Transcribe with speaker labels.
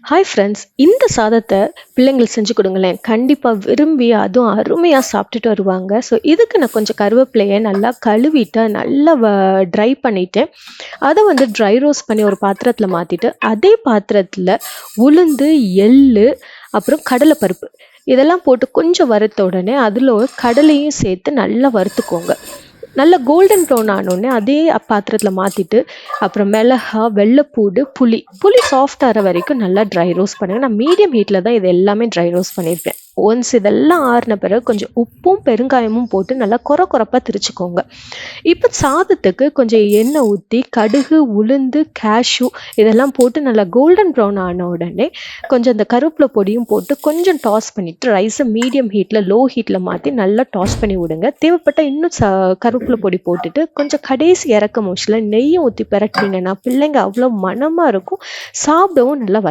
Speaker 1: Hi friends, இந்த சாதத்தை பிள்ளைங்களுக்கு செஞ்சு கொடுங்களேன். கண்டிப்பாக விரும்பி அதுவும் அருமையாக சாப்பிட்டுட்டு வருவாங்க. ஸோ இதுக்கு நான் கொஞ்சம் கருவேப்பிலையை நல்லா கழுவிட்டு நல்லா ட்ரை பண்ணிவிட்டேன். அதை ட்ரை ரோஸ்ட் பண்ணி ஒரு பாத்திரத்தில் மாற்றிட்டு அதே பாத்திரத்தில் உளுந்து, எள்ளு, அப்புறம் கடலைப்பருப்பு இதெல்லாம் போட்டு கொஞ்சம் வறுத்த உடனே அதில் கடலையும் சேர்த்து நல்லா வறுத்துக்கோங்க. நல்லா கோல்டன் ப்ரௌன் ஆனோடனே அதே பாத்திரத்தில் மாற்றிட்டு அப்புறம் மிளகா, வெள்ளைப்பூடு, புளி சாஃப்ட் ஆகிற வரைக்கும் நல்லா ட்ரை ரோஸ்ட் பண்ணுங்கள். நான் மீடியம் ஹீட்டில் தான் இது எல்லாமே ட்ரை ரோஸ்ட் பண்ணியிருப்பேன். ஒன்ஸ் இதெல்லாம் ஆறின பிறகு கொஞ்சம் உப்பும் பெருங்காயமும் போட்டு நல்லா கொரப்பாக திரிச்சுக்கோங்க. இப்போ சாதத்துக்கு கொஞ்சம் எண்ணெய் ஊற்றி கடுகு, உளுந்து, கேஷ்யூ இதெல்லாம் போட்டு நல்லா கோல்டன் ப்ரௌன் ஆன உடனே கொஞ்சம் இந்த கருவேப்பிலை பொடியும் போட்டு கொஞ்சம் டாஸ் பண்ணிவிட்டு ரைஸை மீடியம் ஹீட்டில் லோ ஹீட்டில் மாற்றி நல்லா டாஸ் பண்ணி விடுங்க. தேவைப்பட்டால் இன்னும் கருவேப்பிலை பொடி போட்டுட்டு கொஞ்சம் கடைசி இறக்க மோஷில் நெய்யை ஊற்றி பிரட்டினீங்கன்னா பிள்ளைங்க அவ்வளோ மணமாக இருக்கும். சாப்பிடவும் நல்லா